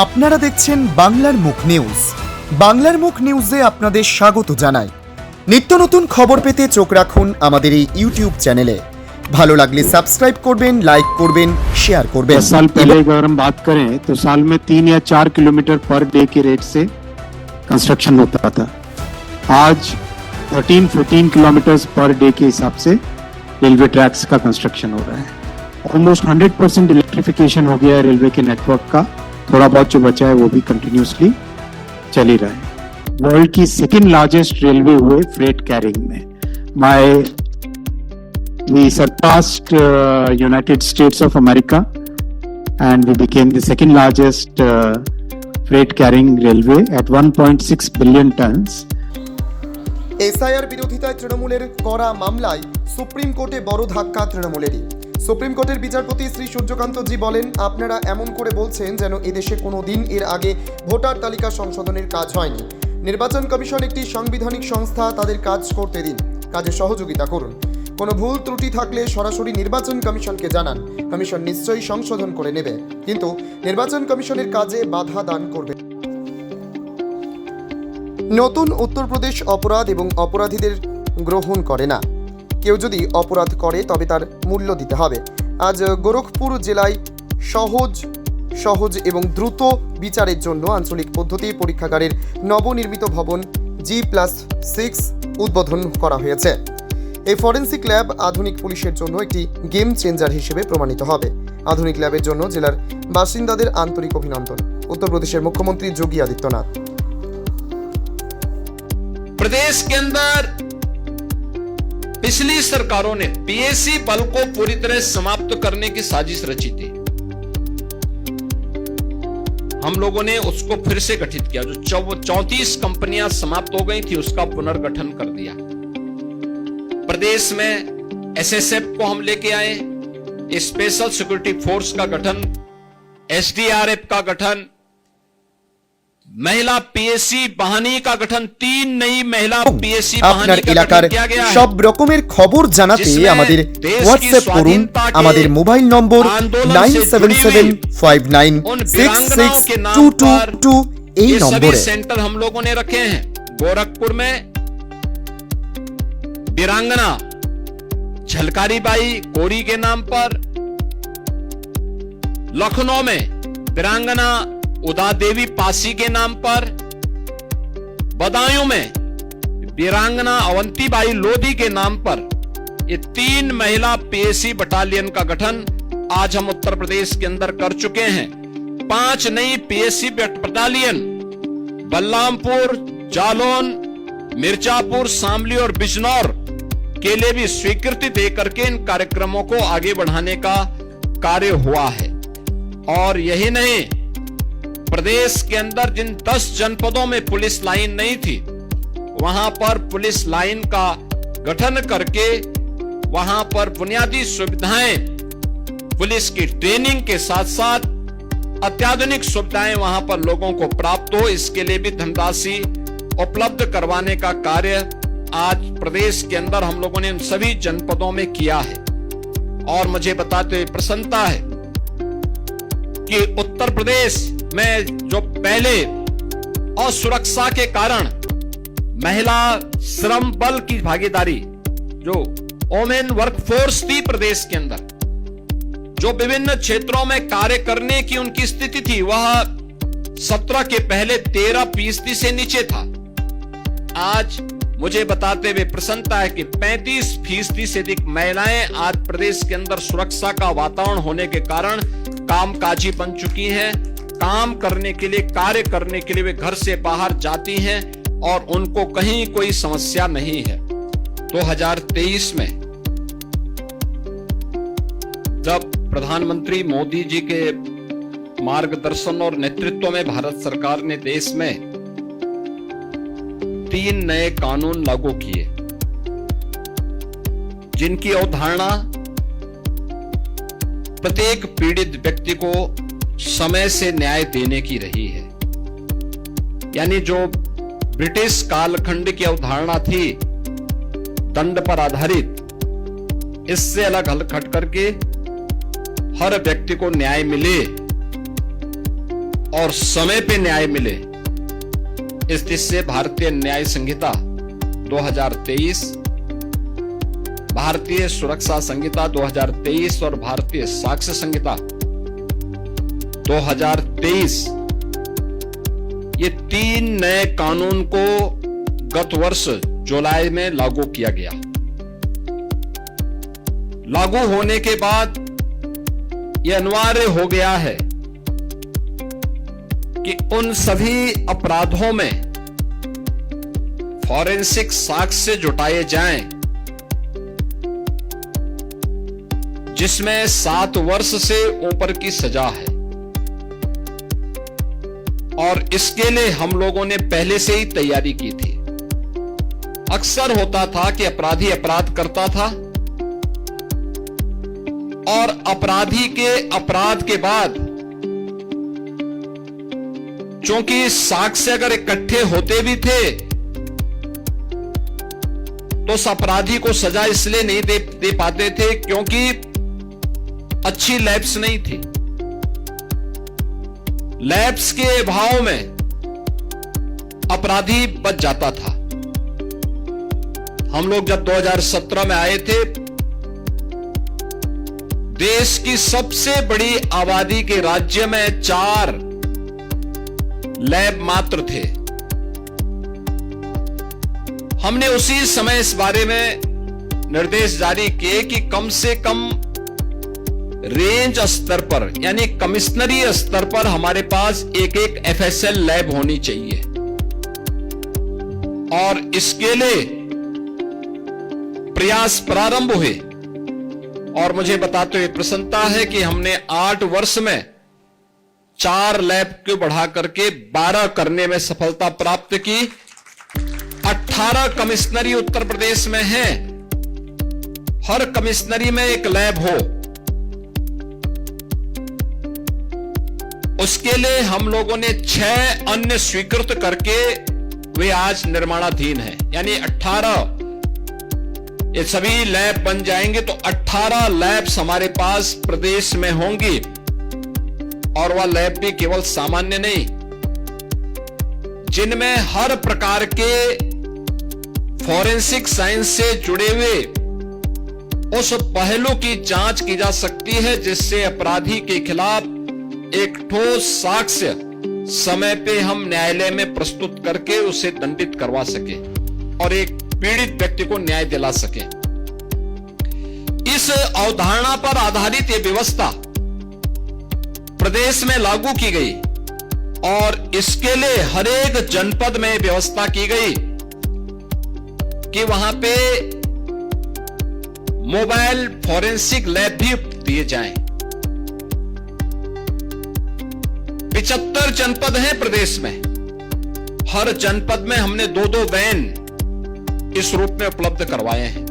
আপনারা দেখছেন বাংলার মুখ নিউজ। বাংলার মুখ নিউজে আপনাদের স্বাগত জানাই। নিত্য নতুন খবর পেতে চোখ রাখুন আমাদের এই ইউটিউব চ্যানেলে। ভালো লাগলে সাবস্ক্রাইব করবেন, लाइक করবেন, শেয়ার করবেন। 10 साल पहले अगर हम बात करें तो साल में 3 या 4 किलोमीटर पर डे के रेट से कंस्ट्रक्शन होता था। आज 13-14 किलोमीटर पर डे के हिसाब से रेलवे ट्रैक्स का कंस्ट्रक्शन हो रहा है। ऑलमोस्ट 100% इलेक्ट्रिफिकेशन हो गया है रेलवे के नेटवर्क का। थोड़ा बहुत जो बचा है वो भी कंटिन्यूसली चल ही रहा है। वर्ल्ड की सेकेंड लार्जेस्ट रेलवे हुए फ्रेट कैरिंग में। We surpassed United States of America and we became the second largest freight carrying railway at 1.6 billion tons. SIR বিরোধিতায় তৃণমূলের করা মামলায় সুপ্রিম কোর্টে বড় ধাক্কা তৃণমূলেরই। সুপ্রিম কোর্টের বিচারপতি শ্রী সূর্যকান্ত জি বলেন, আপনারা এমন করে বলছেন যেন এদেশে কোনো দিন এর আগে ভোটার তালিকা সংশোধনের কাজ হয়নি। নির্বাচন কমিশন একটি সাংবিধানিক সংস্থা, তাদের কাজ করতে দিন, কাজে সহযোগিতা করুন। কোনো ভুল ত্রুটি থাকলে সরাসরি নির্বাচন কমিশনকে জানান, কমিশন নিশ্চয়ই সংশোধন করে নেবে, কিন্তু নির্বাচন কমিশনের কাজে বাধা দান করবে। নতুন উত্তরপ্রদেশ অপরাধ এবং অপরাধীদের গ্রহণ করে না। কেউ যদি অপরাধ করে তবে তার মূল্য দিতে হবে। আজ গোরখপুর জেলায় সহজ এবং দ্রুত বিচারের জন্য আঞ্চলিক পদ্ধতি পরীক্ষাগারের নবনির্মিত ভবন G+6 উদ্বোধন করা হয়েছে। এই ফরেন্সিক ল্যাব আধুনিক পুলিশের জন্য একটি গেম চেঞ্জার হিসেবে প্রমাণিত হবে। আধুনিক ল্যাবের জন্য জেলার বাসিন্দাদের আন্তরিক অভিনন্দন। উত্তরপ্রদেশের মুখ্যমন্ত্রী যোগী आदित्यनाथ। प्रदेश के अंदर पिछली सरकारों ने पीएसी बल को पूरी तरह समाप्त करने की साजिश रची थी। हम लोगों ने उसको फिर से गठित किया। जो 34 कंपनियां समाप्त हो गई थी उसका पुनर्गठन कर दिया। प्रदेश में एसएसएफ को हम लेके आए, स्पेशल सिक्योरिटी फोर्स का गठन, एसडीआरएफ का गठन, महिला पीएससी বাহিনী का गठन, 3 नई महिला पीएससी বাহিনী का गठन किया गया है। সব রকমের খবর জানাতে আমাদের হোয়াটসঅ্যাপ করুন। আমাদের মোবাইল নম্বর 9775966222 এই নম্বরে। सेंटर हम लोगों ने रखे हैं। गोरखपुर में वीरांगना झलकारी बाई कोरी के नाम पर, लखनऊ में वीरांगना उदा देवी पासी के नाम पर, बदायूं में वीरांगना अवंतीबाई लोधी के नाम पर ये 3 महिला पीएसी बटालियन का गठन आज हम उत्तर प्रदेश के अंदर कर चुके हैं। 5 नई पीएसी बटालियन बलरामपुर, जालौन, मिर्जापुर, शामली और बिजनौर के लिए भी स्वीकृति देकर के इन कार्यक्रमों को आगे बढ़ाने का कार्य हुआ है। और यही नहीं, प्रदेश के अंदर जिन 10 जनपदों में पुलिस लाइन नहीं थी वहां पर पुलिस लाइन का गठन करके वहां पर बुनियादी सुविधाएं, पुलिस की ट्रेनिंग के साथ साथ अत्याधुनिक सुविधाएं वहां पर लोगों को प्राप्त हो, इसके लिए भी धनराशि उपलब्ध करवाने का कार्य आज प्रदेश के अंदर हम लोगों ने इन सभी जनपदों में किया है। और मुझे बताते हुए प्रसन्नता है कि उत्तर प्रदेश में जो पहले असुरक्षा के कारण महिला श्रम बल की भागीदारी, जो वोमेन वर्कफोर्स थी प्रदेश के अंदर, जो विभिन्न क्षेत्रों में कार्य करने की उनकी स्थिति थी, वह 17 के पहले 13% से नीचे था। आज मुझे बताते हुए प्रसन्नता है कि 35% से अधिक महिलाएं आज प्रदेश के अंदर सुरक्षा का वातावरण होने के कारण कामकाजी बन चुकी हैं। काम करने के लिए, कार्य करने के लिए वे घर से बाहर जाती हैं और उनको कहीं कोई समस्या नहीं है। 2023 में जब प्रधानमंत्री मोदी जी के मार्गदर्शन और नेतृत्व में भारत सरकार ने देश में 3 नए कानून लागू किए, जिनकी अवधारणा प्रत्येक पीड़ित व्यक्ति को समय से न्याय देने की रही है। यानी जो ब्रिटिश कालखंड की अवधारणा थी दंड पर आधारित, इससे अलग हट करके हर व्यक्ति को न्याय मिले और समय पे न्याय मिले, इस दृष्टि से भारतीय न्याय संहिता 2023, भारतीय सुरक्षा संहिता 2023 और भारतीय साक्ष्य संहिता 2023, ये 3 नए कानून को गत वर्ष जुलाई में लागू किया गया। लागू होने के बाद यह अनिवार्य हो गया है कि उन सभी अपराधों में फॉरेंसिक साक्ष्य जुटाए जाएं जिसमें 7 वर्ष से ऊपर की सजा है। और इसके लिए हम लोगों ने पहले से ही तैयारी की थी। अक्सर होता था कि अपराधी अपराध करता था और अपराधी के अपराध के बाद चूंकि साक्ष्य अगर इकट्ठे होते भी थे तो उस अपराधी को सजा इसलिए नहीं दे पाते थे क्योंकि अच्छी लैब्स नहीं थी। लैब्स के अभाव में अपराधी बच जाता था। हम लोग जब 2017 में आए थे, देश की सबसे बड़ी आबादी के राज्य में 4 लैब मात्र थे। हमने उसी समय इस बारे में निर्देश जारी किए कि कम से कम रेंज स्तर पर यानी कमिश्नरी स्तर पर हमारे पास एक एफएसएल लैब होनी चाहिए। और इसके लिए प्रयास प्रारंभ हुए और मुझे बताते हुए प्रसन्नता है कि हमने 8 वर्ष में 4 लैब को बढ़ा करके 12 करने में सफलता प्राप्त की। 18 कमिश्नरी उत्तर प्रदेश में है, हर कमिश्नरी में एक लैब हो। उसके लिए हम लोगों ने 6 अन्य स्वीकृत करके वे आज निर्माणाधीन हैं। यानी 18 ये सभी लैब बन जाएंगे तो 18 लैब्स हमारे पास प्रदेश में होंगी। और वह लैब भी केवल सामान्य नहीं, जिनमें हर प्रकार के फॉरेंसिक साइंस से जुड़े हुए उस पहलू की जांच की जा सकती है जिससे अपराधी के खिलाफ एक ठोस साक्ष्य समय पे हम न्यायालय में प्रस्तुत करके उसे दंडित करवा सके और एक पीड़ित व्यक्ति को न्याय दिला सके। इस अवधारणा पर आधारित यह व्यवस्था प्रदेश में लागू की गई और इसके लिए हर एक जनपद में व्यवस्था की गई कि वहां पे मोबाइल फॉरेंसिक लैब भी दिए जाएं। 75 जनपद हैं प्रदेश में। हर जनपद में हमने 2-2 वैन इस रूप में उपलब्ध करवाए हैं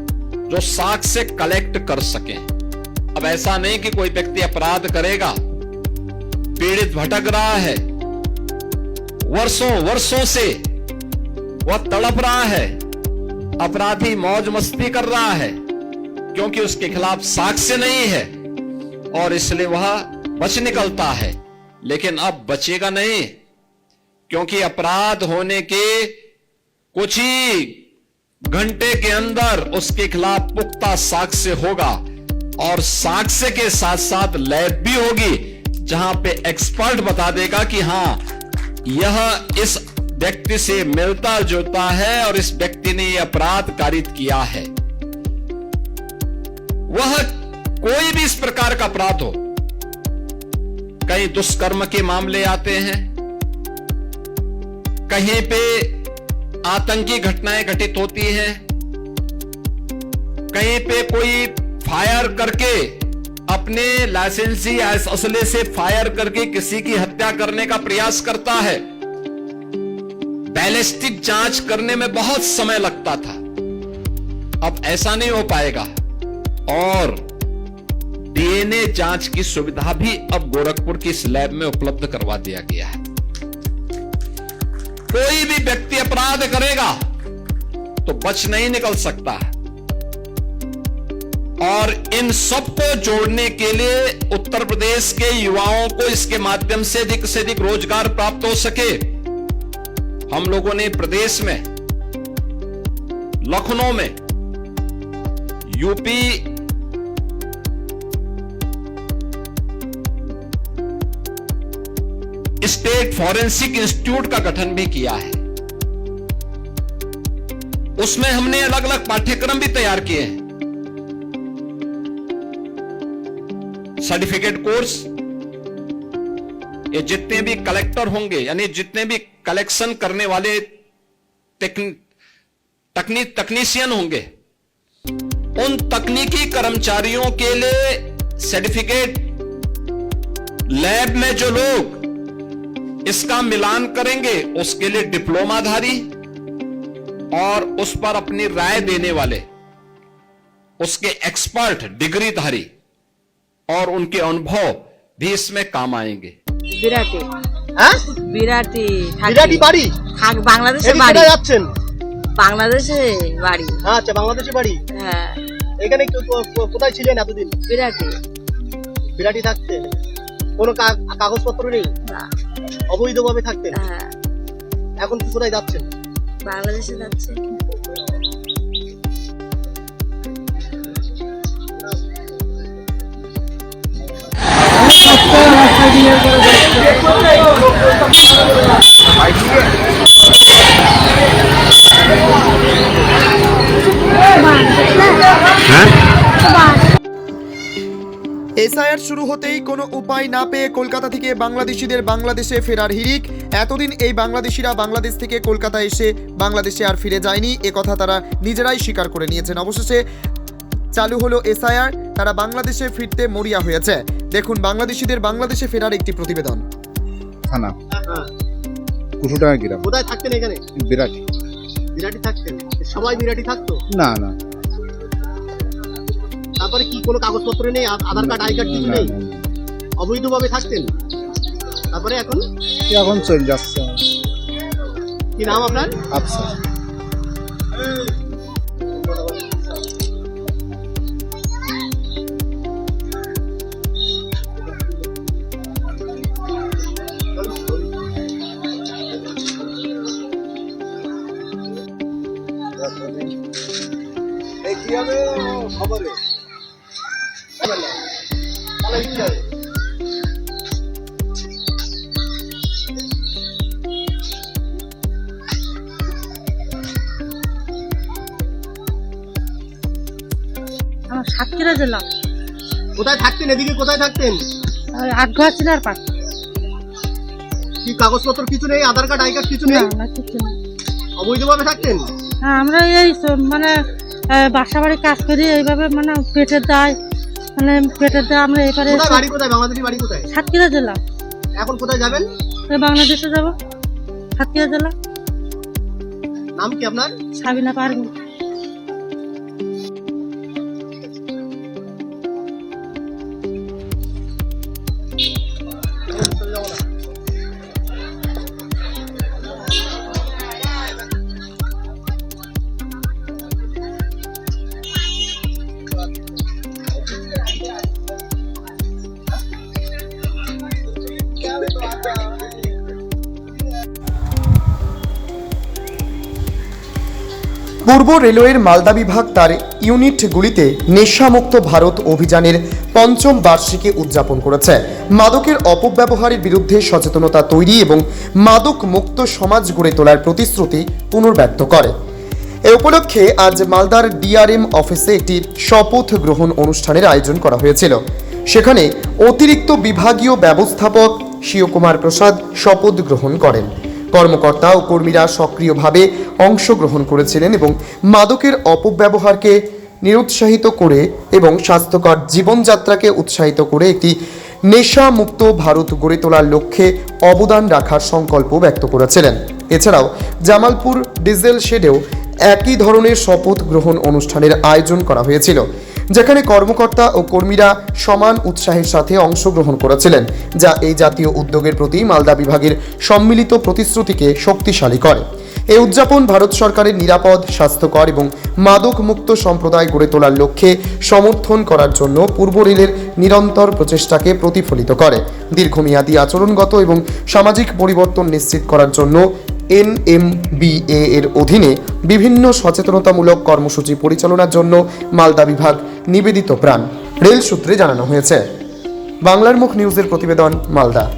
जो साक्ष्य कलेक्ट कर सकें। अब ऐसा नहीं कि कोई व्यक्ति अपराध करेगा, पीड़ित भटक रहा है, वर्षों से वह तड़प रहा है, अपराधी मौज मस्ती कर रहा है क्योंकि उसके खिलाफ साक्ष्य नहीं है और इसलिए वह बच निकलता है। लेकिन अब बचेगा नहीं क्योंकि अपराध होने के कुछ ही घंटे के अंदर उसके खिलाफ पुख्ता साक्ष्य होगा और साक्ष्य के साथ साथ लैब भी होगी जहां पे एक्सपर्ट बता देगा कि हां यह इस व्यक्ति से मिलता जुलता है और इस व्यक्ति ने यह अपराध कारित किया है। वह कोई भी इस प्रकार का अपराध हो, कहीं दुष्कर्म के मामले आते हैं, कहीं पे आतंकी घटनाएं घटित होती हैं, कहीं पे कोई फायर करके अपने लाइसेंसी असले से फायर करके किसी की हत्या करने का प्रयास करता है। बैलिस्टिक जांच करने में बहुत समय लगता था, अब ऐसा नहीं हो पाएगा और डीएनए जांच की सुविधा भी अब गोरखपुर की इस लैब में उपलब्ध करवा दिया गया है। कोई भी व्यक्ति अपराध करेगा तो बच नहीं निकल सकता है और इन सबको जोड़ने के लिए उत्तर प्रदेश के युवाओं को इसके माध्यम से अधिक रोजगार प्राप्त हो सके, हम लोगों ने प्रदेश में लखनऊ में यूपी स्टेट फॉरेंसिक इंस्टीट्यूट का गठन भी किया है। उसमें हमने अलग अलग पाठ्यक्रम भी तैयार किए हैं। सर्टिफिकेट कोर्स, ये जितने भी कलेक्टर होंगे, यानी जितने भी कलेक्शन करने वाले तकनीशियन होंगे, उन तकनीकी कर्मचारियों के लिए सर्टिफिकेट, लैब में जो लोग इसका मिलान करेंगे उसके लिए डिप्लोमाधारी और उस पर अपनी राय देने वाले उसके एक्सपर्ट डिग्रीधारी और उनके अनुभव भी इसमें काम आएंगे। বিরাটি হ্যাঁ বিরাটি বিরাটি বাড়ি বাংলাদেশে এদিকে বাড়ি, কোথায় যাচ্ছেন? বাংলাদেশে বাড়ি। আচ্ছা, বাংলাদেশে বাড়ি। হ্যাঁ, এখানে কোথায় ছিলেন এতদিন? বিরাটি। বিরাটি থাকতেন? কোনো কাগজপত্র নেই, না। অবৈধভাবে থাকতেন? হ্যাঁ, এখন কোথায় যাচ্ছেন? বাংলাদেশে যাচ্ছে। এসআইআর শুরু হতেই কোনো উপায় না পেয়ে কলকাতা থেকে বাংলাদেশিদের বাংলাদেশে ফেরার হিড়িক। এতদিন এই বাংলাদেশিরা বাংলাদেশ থেকে কলকাতা এসে বাংলাদেশে আর ফিরে যায়নি, একথা তারা নিজেরাই স্বীকার করে নিয়েছেন। অবশেষে চালু হলো এসআইআর, তারা বাংলাদেশে ফিরতে মরিয়া হয়েছে। দেখুন বাংলাদেশিদের বাংলাদেশে ফেরার একটি প্রতিবেদন। থানা হ্যাঁ। কুসুটাঙ্গা গ্রাম, কোথায় থাকতেন এখানে? বিরাটি। বিরাটি থাকতেন? সবাই বিরাটি থাকতো? না না তারপরে কি কোনো কাগজপত্র নেই, আধার কার্ড, আই কার্ড কিছু না, নেই? না, না। অবৈধভাবে থাকতেন? তারপরে এখন এখন চলে যাচ্ছে কি নাম আপনার? আফসার। খবরে আমার সাতক্ষীরা জেলা কোথায় থাকতেন? এদিকে কোথায় থাকতেন? আটঘর চিনার পাট। কি কাগজপত্র কিছু নেই, আধার কার্ড, আই কার্ড কিছু না নেই? না কিছু না। অবৈধভাবে থাকতেন? হ্যাঁ, আমরা এই মানে বাসা বাড়ি কাজ করি, এইভাবে মানে পেটের দায়, মানে পেটের দায় আমরা এবারে কোথায় বাড়ি? কোথায় বাংলাদেশি বাড়ি? কোথায়? সাতক্ষীরা জেলা। এখন কোথায় যাবেন? বাংলাদেশে যাব, সাতক্ষীরা জেলা। নাম কি আপনার? সাবিনা পারভিন। পূর্ব রেলওয়ের মালদা বিভাগ তার ইউনিটগুলিতে নেশামুক্ত ভারত অভিযানের ৫ম বার্ষিকী উদযাপন করেছে। মাদকের অপব্যবহারের বিরুদ্ধে সচেতনতা তৈরি এবং মাদক মুক্ত সমাজ গড়ে তোলার প্রতিশ্রুতি পুনর্ব্যক্ত করে। এ উপলক্ষে আজ মালদার ডিআরএম অফিসে একটি শপথ গ্রহণ অনুষ্ঠানের আয়োজন করা হয়েছিল। সেখানে অতিরিক্ত বিভাগীয় ব্যবস্থাপক শিবকুমার প্রসাদ শপথ গ্রহণ করেন। কর্মকর্তা ও কর্মীরা সক্রিয়ভাবে অংশগ্রহণ করেছিলেন এবং মাদকের অপব্যবহারকে নিরুৎসাহিত করে এবং স্বাস্থ্যকর জীবনযাত্রাকে উৎসাহিত করে একটি নেশামুক্ত ভারত গড়ে তোলার লক্ষ্যে অবদান রাখার সংকল্প ব্যক্ত করেছিলেন। এছাড়াও জামালপুর ডিজেল শেডেও একই ধরনের শপথ গ্রহণ অনুষ্ঠানের আয়োজন করা হয়েছিল, যেখানে কর্মকর্তা ও কর্মীরা সমান উৎসাহের সাথে অংশগ্রহণ করেছিলেন, যা এই জাতীয় উদ্যোগের প্রতি মালদা বিভাগের সম্মিলিত প্রতিশ্রুতিকে শক্তিশালী করে। এই উদযাপন ভারত সরকারের নিরাপদ, স্বাস্থ্যকর এবং মাদক মুক্ত সম্প্রদায় গড়ে তোলার লক্ষ্যে সমর্থন করার জন্য পূর্ব রেলের নিরন্তর প্রচেষ্টাকে প্রতিফলিত করে। দীর্ঘমেয়াদী আচরণগত এবং সামাজিক পরিবর্তন নিশ্চিত করার জন্য NMBA এর অধীনে বিভিন্ন সচেতনতামূলক কর্মসূচি পরিচালনার জন্য মালদা বিভাগ নিবেদিত প্রাণ। রেল সূত্রে জানানো হয়েছে। বাংলার মুখ নিউজের প্রতিবেদন, মালদা।